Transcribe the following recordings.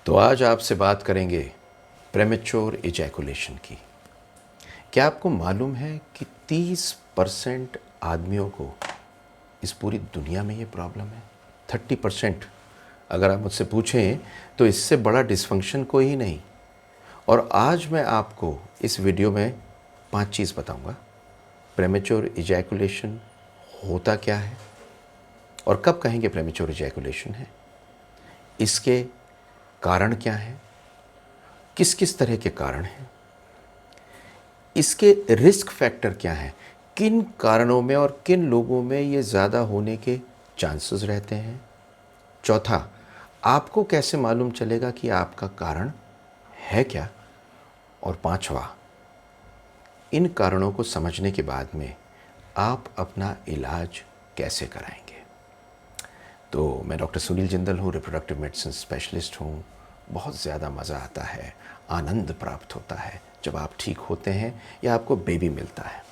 तो आज आपसे बात करेंगे प्रेमेच्योर इजैकुलेशन की। क्या आपको मालूम है कि 30% आदमियों को इस पूरी दुनिया में ये प्रॉब्लम है? 30%। अगर आप मुझसे पूछें तो इससे बड़ा डिस्फंक्शन कोई ही नहीं। और आज मैं आपको इस वीडियो में 5 चीज़ बताऊंगा। प्रेमेच्योर इजैकुलेशन होता क्या है और कब कहेंगे प्रेमेच्योर इजैकुलेशन है, इसके कारण क्या हैं, किस किस तरह के कारण हैं, इसके रिस्क फैक्टर क्या हैं, किन कारणों में और किन लोगों में ये ज़्यादा होने के चांसेस रहते हैं। चौथा, आपको कैसे मालूम चलेगा कि आपका कारण है क्या। और पांचवा, इन कारणों को समझने के बाद में आप अपना इलाज कैसे कराएंगे। तो मैं डॉक्टर सुनील जिंदल हूँ, रिप्रोडक्टिव मेडिसिन स्पेशलिस्ट हूँ। बहुत ज़्यादा मज़ा आता है, आनंद प्राप्त होता है जब आप ठीक होते हैं या आपको बेबी मिलता है।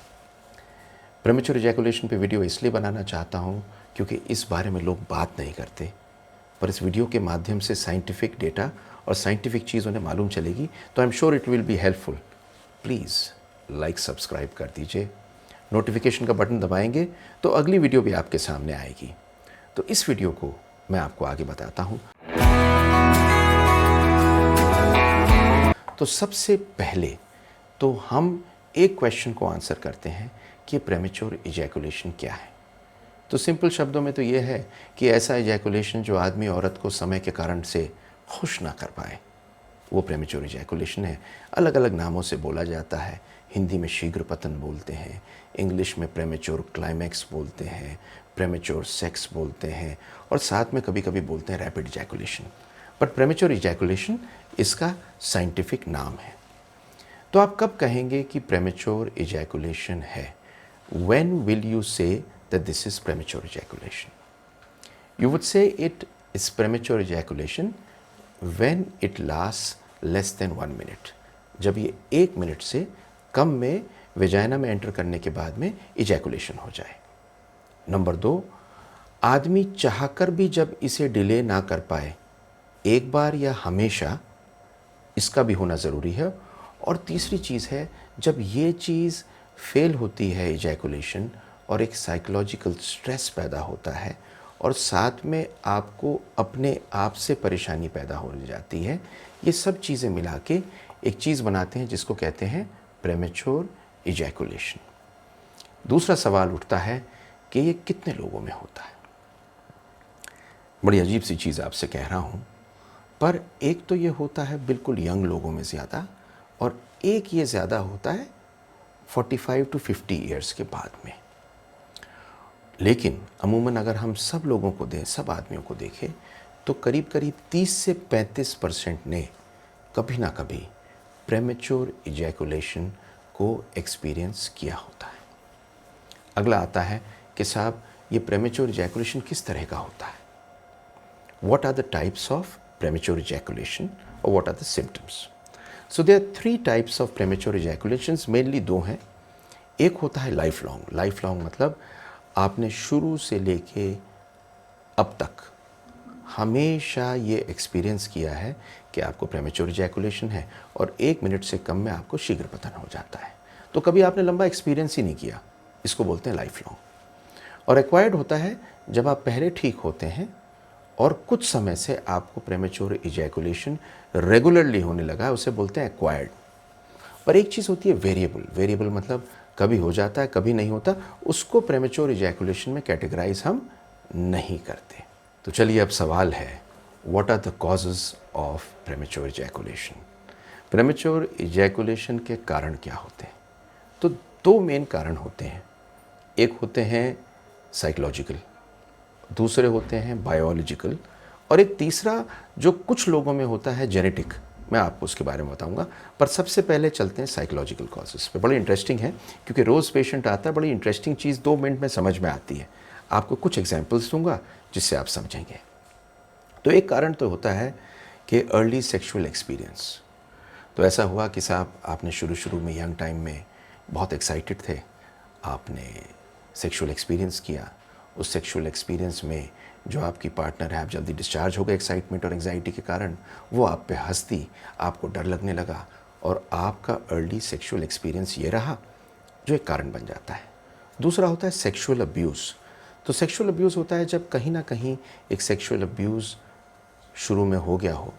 प्रेमेच्योर इजैकुलेशन पे वीडियो इसलिए बनाना चाहता हूँ क्योंकि इस बारे में लोग बात नहीं करते, पर इस वीडियो के माध्यम से साइंटिफिक डेटा और साइंटिफिक चीज़ उन्हें मालूम चलेगी, तो I am sure it will be helpful. Please like subscribe कर दीजिए, नोटिफिकेशन का बटन दबाएंगे तो अगली वीडियो भी आपके सामने आएगी। तो इस वीडियो को मैं आपको आगे बताता हूँ। तो सबसे पहले तो हम एक क्वेश्चन को आंसर करते हैं कि प्रेमेच्योर इजैकुलेशन क्या है। तो सिंपल शब्दों में तो ये है कि ऐसा इजैकुलेशन जो आदमी औरत को समय के कारण से खुश ना कर पाए, वो प्रेमेच्योर इजैकुलेशन है। अलग अलग नामों से बोला जाता है। हिंदी में शीघ्र पतन बोलते हैं, इंग्लिश में प्रेमेच्योर क्लाइमैक्स बोलते हैं, प्रेमेच्योर सेक्स बोलते हैं, और साथ में कभी कभी बोलते हैं रैपिड इजैकुलेशन। बट प्रेमेच्योर इजैकुलेशन इसका साइंटिफिक नाम है। तो आप कब कहेंगे कि प्रेमेच्योर इजैकुलेशन है? When will you say that this is premature ejaculation? You would say it is premature ejaculation when it lasts less than 1 minute. जब ये 1 मिनट से कम में वेजाइना में एंटर करने के बाद में इजैकुलेशन हो जाए। नंबर 2, आदमी चाहकर भी जब इसे डिले ना कर पाए, एक बार या हमेशा, इसका भी होना ज़रूरी है। और तीसरी चीज़ है, जब ये चीज़ फेल होती है इजैकुलेशन, और एक साइकोलॉजिकल स्ट्रेस पैदा होता है और साथ में आपको अपने आप से परेशानी पैदा हो जाती है। ये सब चीज़ें मिला के एक चीज़ बनाते हैं जिसको कहते हैं प्रेमेच्योर इजैकुलेशन। दूसरा सवाल उठता है कि ये कितने लोगों में होता है। बड़ी अजीब सी चीज़ आपसे कह रहा हूँ, पर एक तो ये होता है बिल्कुल यंग लोगों में ज़्यादा, और एक ये ज़्यादा होता है 45 to 50 ईयर्स के बाद में। लेकिन अमूमन अगर हम सब लोगों को दें, सब आदमियों को देखें, तो करीब करीब 30 से 35% ने कभी ना कभी प्रेमेच्योर इजैकुलेशन को एक्सपीरियंस किया होता है। अगला आता है कि साहब ये प्रेमेच्योर इजैकुलेशन किस तरह का होता है। What are the types of premature ejaculation और what are the symptoms. So there are 3 types of premature ejaculations, mainly 2 हैं। एक होता है लाइफ लॉन्ग। लाइफ लॉन्ग मतलब आपने शुरू से लेके अब तक हमेशा ये एक्सपीरियंस किया है कि आपको प्रेमेच्योर इजैकुलेशन है और 1 मिनट से कम में आपको शीघ्र पतन हो जाता है। तो कभी आपने लंबा एक्सपीरियंस ही नहीं किया, इसको बोलते हैं लाइफ लॉन्ग। और एक्वायर्ड होता है जब आप पहले ठीक होते हैं और कुछ समय से आपको प्रेमेच्योर इजैकुलेशन रेगुलरली होने लगा, उसे बोलते हैं एक्वायर्ड। पर एक चीज़ होती है वेरिएबल। वेरिएबल मतलब कभी हो जाता है, कभी नहीं होता, उसको प्रेमेच्योर इजैकुलेशन में कैटेगराइज हम नहीं करते। तो चलिए अब सवाल है, what are the causes of premature ejaculation. Premature ejaculation के कारण क्या होते हैं? तो 2 मेन कारण होते हैं। एक होते हैं साइकोलॉजिकल, दूसरे होते हैं बायोलॉजिकल, और एक तीसरा जो कुछ लोगों में होता है जेनेटिक। मैं आपको उसके बारे में बताऊंगा, पर सबसे पहले चलते हैं साइकोलॉजिकल कॉजेस पे। बड़ी इंटरेस्टिंग है क्योंकि रोज़ पेशेंट आता है, बड़ी इंटरेस्टिंग चीज़ 2 मिनट में समझ में आती है। आपको कुछ एग्जांपल्स दूंगा जिससे आप समझेंगे। तो एक कारण तो होता है कि अर्ली सेक्सुअल एक्सपीरियंस। तो ऐसा हुआ कि साहब आपने शुरू में यंग टाइम में बहुत एक्साइटेड थे, आपने सेक्सुअल एक्सपीरियंस किया, उस सेक्सुअल एक्सपीरियंस में जो आपकी पार्टनर है, आप जल्दी डिस्चार्ज हो गए एक्साइटमेंट और एंग्जाइटी के कारण, वो आप पे हंसती, आपको डर लगने लगा और आपका अर्ली सेक्सुअल एक्सपीरियंस ये रहा, जो एक कारण बन जाता है। दूसरा होता है सेक्सुअल अब्यूज़। तो सेक्सुअल अब्यूज़ होता है जब कहीं ना कहीं एक सेक्सुअल अब्यूज़ शुरू में हो गया हो,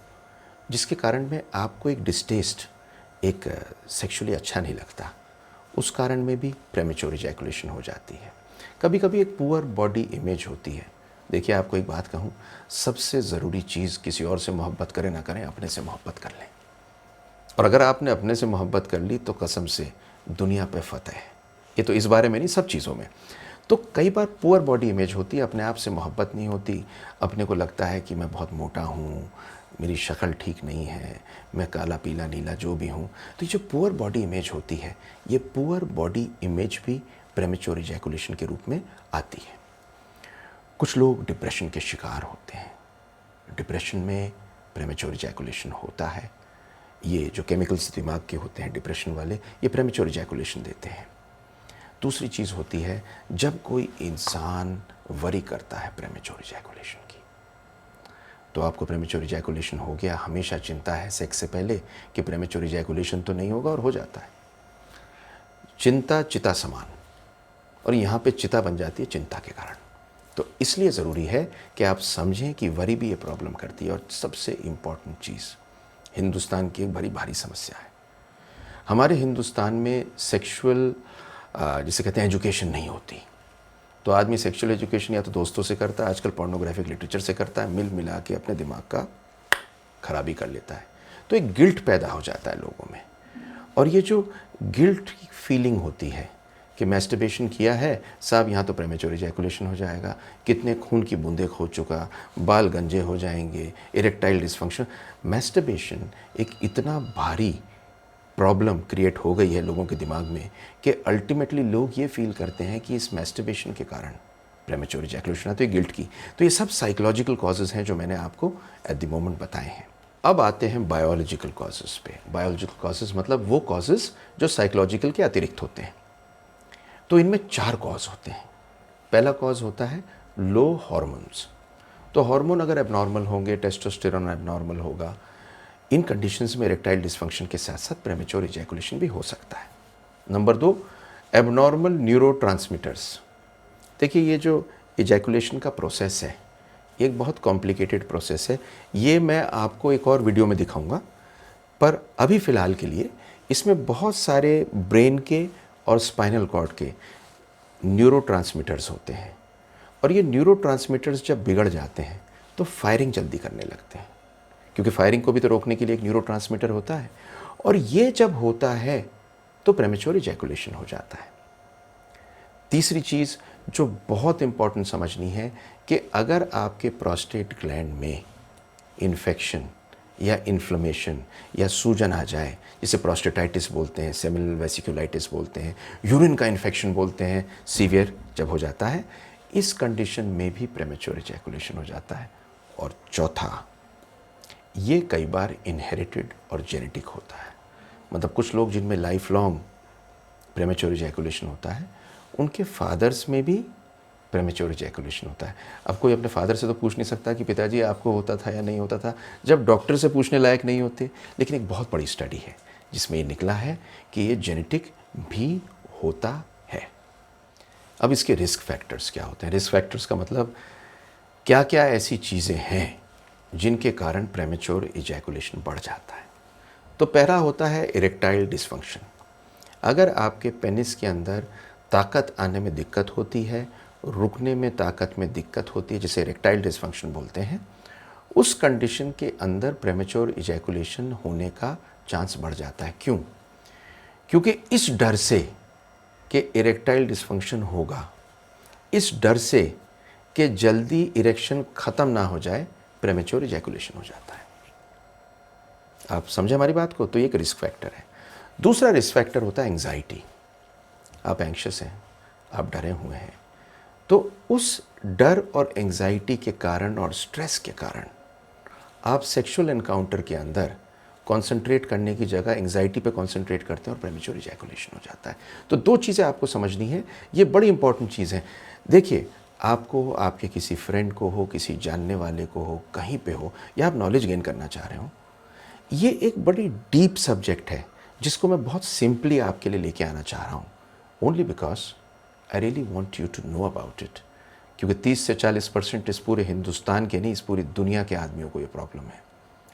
जिसके कारण में आपको एक डिस्टेस्ट, एक सेक्सुअली अच्छा नहीं लगता, उस कारण में भी प्रेमेच्योर इजैकुलेशन हो जाती है। कभी कभी एक पुअर बॉडी इमेज होती है। देखिए, आपको एक बात कहूँ, सबसे ज़रूरी चीज़, किसी और से मोहब्बत करें ना करें, अपने से मोहब्बत कर लें। और अगर आपने अपने से मोहब्बत कर ली तो कसम से दुनिया पे फतेह है। ये तो इस बारे में नहीं, सब चीज़ों में। तो कई बार पुअर बॉडी इमेज होती है, अपने आप से मोहब्बत नहीं होती, अपने को लगता है कि मैं बहुत मोटा हूँ, मेरी शक्ल ठीक नहीं है, मैं काला पीला नीला जो भी हूँ। तो ये जो पुअर बॉडी इमेज होती है, ये पुअर बॉडी इमेज भी प्रेमेच्योर इजैकुलेशन के रूप में आती है। कुछ लोग डिप्रेशन के शिकार होते हैं। डिप्रेशन में प्रेमेच्योर इजैकुलेशन होता है। ये जो केमिकल्स दिमाग के होते हैं डिप्रेशन वाले, ये प्रेमेच्योर इजैकुलेशन देते हैं। दूसरी चीज़ होती है जब कोई इंसान वरी करता है प्रेमेच्योर इजैकुलेशन की। तो आपको प्रेमेच्योर इजैकुलेशन हो गया, हमेशा चिंता है सेक्स से पहले कि प्रेमेच्योर इजैकुलेशन तो नहीं होगा, और हो जाता है। चिंता चिता समान, और यहाँ पे चिता बन जाती है चिंता के कारण। तो इसलिए ज़रूरी है कि आप समझें कि वरी भी ये प्रॉब्लम करती है। और सबसे इम्पॉर्टेंट चीज़, हिंदुस्तान की एक बड़ी भारी समस्या है। हमारे हिंदुस्तान में सेक्सुअल जिसे कहते हैं एजुकेशन नहीं होती। तो आदमी सेक्सुअल एजुकेशन या तो दोस्तों से करता है, आजकल पोर्नोग्राफिक लिटरेचर से करता है, मिल मिला के अपने दिमाग का खराबी कर लेता है। तो एक गिल्ट पैदा हो जाता है लोगों में। और ये जो गिल्ट की फीलिंग होती है कि मैस्टरबेशन किया है साहब, यहाँ तो प्रेमेच्योर इजैकुलेशन हो जाएगा, कितने खून की बूंदें खो चुका, बाल गंजे हो जाएंगे, इरेक्टाइल डिसफंक्शन। मैस्टरबेशन एक इतना भारी प्रॉब्लम क्रिएट हो गई है लोगों के दिमाग में कि अल्टीमेटली लोग ये फील करते हैं कि इस मैस्टरबेशन के कारण प्रेमेच्योर इजैकुलेशन आती है, गिल्ट की। तो ये सब साइकोलॉजिकल कॉजेज़ हैं जो मैंने आपको एट द मोमेंट बताए हैं। अब आते हैं बायोलॉजिकल कॉजेज़ पे। बायोलॉजिकल कॉजेज़ मतलब वो कॉजेज़ जो साइकोलॉजिकल के अतिरिक्त होते हैं। तो इनमें 4 कॉज होते हैं। पहला कॉज होता है लो हार्मोन्स। तो हार्मोन अगर एबनॉर्मल होंगे, टेस्टोस्टेरोन एबनॉर्मल होगा, इन कंडीशंस में इरेक्टाइल डिसफंक्शन के साथ साथ प्रेमेच्योर इजैकुलेशन भी हो सकता है। Number 2, abnormal neurotransmitters. देखिए, ये जो इजैकुलेशन का प्रोसेस है, एक बहुत कॉम्प्लिकेटेड प्रोसेस है। ये मैं आपको एक और वीडियो में दिखाऊंगा, पर अभी फ़िलहाल के लिए इसमें बहुत सारे ब्रेन के और स्पाइनल कॉर्ड के न्यूरोट्रांसमीटर्स होते हैं। और ये न्यूरोट्रांसमीटर्स जब बिगड़ जाते हैं तो फायरिंग जल्दी करने लगते हैं, क्योंकि फायरिंग को भी तो रोकने के लिए एक न्यूरोट्रांसमीटर होता है। और ये जब होता है तो प्रेमेच्योर इजैकुलेशन हो जाता है। तीसरी चीज़ जो बहुत इंपॉर्टेंट समझनी है कि अगर आपके प्रोस्टेट ग्लैंड में इन्फेक्शन या इन्फ्लेमेशन या सूजन आ जाए, जिसे प्रोस्टेटाइटिस बोलते हैं, सेमिनल वेसिकुलाइटिस बोलते हैं, यूरिन का इन्फेक्शन बोलते हैं, सीवियर जब हो जाता है, इस कंडीशन में भी प्रेमेच्योर इजैकुलेशन हो जाता है। और चौथा, ये कई बार इनहेरिटेड और जेनेटिक होता है। मतलब कुछ लोग जिनमें लाइफ लॉन्ग प्रेमेच्योर इजैकुलेशन होता है, उनके फादर्स में भी प्रेमेच्योर इजैकुलेशन होता है। अब कोई अपने फादर से तो पूछ नहीं सकता कि पिताजी आपको होता था या नहीं होता था, जब डॉक्टर से पूछने लायक नहीं होते। लेकिन एक बहुत बड़ी स्टडी है जिसमें ये निकला है कि ये जेनेटिक भी होता है। अब इसके रिस्क फैक्टर्स क्या होते हैं? रिस्क फैक्टर्स का मतलब क्या क्या ऐसी चीज़ें हैं जिनके कारण प्रेमेच्योर इजैकुलेशन बढ़ जाता है। तो पहला होता है इरेक्टाइल डिसफंक्शन। अगर आपके पेनिस के अंदर ताकत आने में दिक्कत होती है, रुकने में ताकत में दिक्कत होती है, जिसे इरेक्टाइल डिसफंक्शन बोलते हैं, उस कंडीशन के अंदर प्रेमेच्योर इजैकुलेशन होने का चांस बढ़ जाता है। क्यों? क्योंकि इस डर से कि इरेक्टाइल डिसफंक्शन होगा, इस डर से कि जल्दी इरेक्शन ख़त्म ना हो जाए, प्रेमेच्योर इजैकुलेशन हो जाता है। आप समझे हमारी बात को? तो ये एक रिस्क फैक्टर है। दूसरा रिस्क फैक्टर होता है एंग्जाइटी। आप एंग्शियस हैं, आप डरे हुए हैं, तो उस डर और एंग्जाइटी के कारण और स्ट्रेस के कारण आप सेक्सुअल एनकाउंटर के अंदर कंसंट्रेट करने की जगह एंग्जाइटी पे कंसंट्रेट करते हैं और प्रेमेच्योर इजैकुलेशन हो जाता है। तो 2 चीज़ें आपको समझनी है, ये बड़ी इंपॉर्टेंट चीज़ है। देखिए, आपको, आपके किसी फ्रेंड को हो, किसी जानने वाले को हो, कहीं पे हो, या आप नॉलेज गेन करना चाह रहे हो, ये एक बड़ी डीप सब्जेक्ट है जिसको मैं बहुत सिंपली आपके लिए लेके आना चाह रहा हूँ, only because I really want you to know about it. क्योंकि 30 से 40% इस पूरे हिंदुस्तान के नहीं, इस पूरी दुनिया के आदमियों को ये प्रॉब्लम है।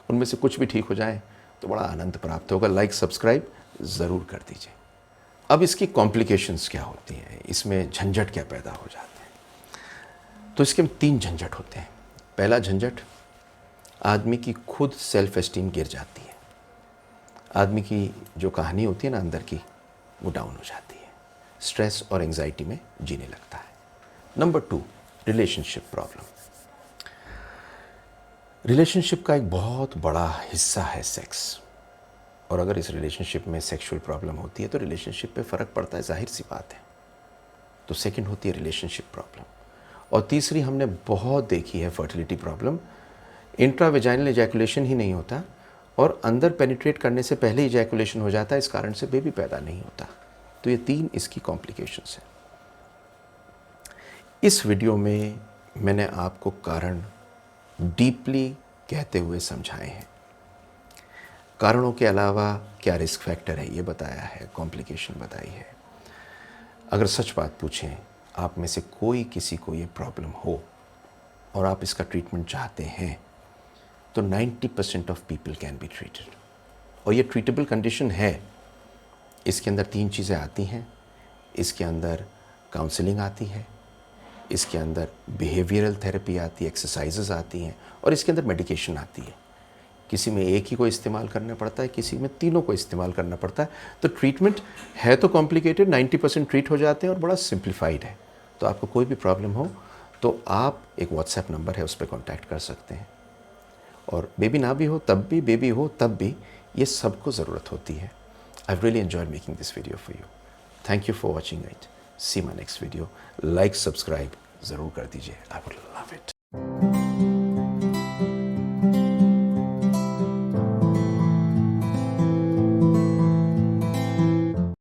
उनमें से कुछ भी ठीक हो जाए तो बड़ा आनंद प्राप्त होगा। लाइक सब्सक्राइब ज़रूर कर दीजिए। अब इसकी कॉम्प्लिकेशंस क्या होती हैं, इसमें झंझट क्या पैदा हो जाते हैं? तो इसके 3 झंझट होते हैं। पहला झंझट, आदमी की खुद सेल्फ एस्टीम गिर जाती है। आदमी की जो कहानी होती है ना अंदर की, वो डाउन हो जाती है, स्ट्रेस और एंजाइटी में जीने लगता है। Number 2, relationship problem. रिलेशनशिप का एक बहुत बड़ा हिस्सा है सेक्स, और अगर इस रिलेशनशिप में सेक्सुअल प्रॉब्लम होती है तो रिलेशनशिप पे फ़र्क पड़ता है, जाहिर सी बात है। तो सेकंड होती है रिलेशनशिप प्रॉब्लम। और तीसरी हमने बहुत देखी है, फर्टिलिटी प्रॉब्लम। इंट्रावेजाइनल इजैकुलेशन ही नहीं होता और अंदर पेनिट्रेट करने से पहले ही इजैकुलेशन हो जाता है, इस कारण से बेबी पैदा नहीं होता। तो ये 3 इसकी कॉम्प्लिकेशंस हैं। इस वीडियो में मैंने आपको कारण डीपली कहते हुए समझाए हैं। कारणों के अलावा क्या रिस्क फैक्टर है ये बताया है, कॉम्प्लिकेशन बताई है। अगर सच बात पूछें, आप में से कोई किसी को ये प्रॉब्लम हो और आप इसका ट्रीटमेंट चाहते हैं, तो 90% of people can be treated. और ये ट्रीटेबल कंडीशन है। इसके अंदर 3 चीज़ें आती हैं। इसके अंदर काउंसलिंग आती है, इसके अंदर बिहेवियरल थेरेपी आती है, एक्सरसाइजेज आती हैं, और इसके अंदर मेडिकेशन आती है। किसी में एक ही को इस्तेमाल करना पड़ता है, किसी में तीनों को इस्तेमाल करना पड़ता है। तो ट्रीटमेंट है तो कॉम्प्लिकेटेड, 90% ट्रीट हो जाते हैं और बड़ा सिंप्लीफाइड है। तो आपको कोई भी प्रॉब्लम हो तो आप, एक व्हाट्सएप नंबर है, उस पर कॉन्टैक्ट कर सकते हैं। और बेबी ना भी हो तब भी, बेबी हो तब भी, ये सबको ज़रूरत होती है। I really enjoyed making this video for you. Thank you for watching it. See my next video. Like subscribe ज़रूर कर दीजिए। I would love it.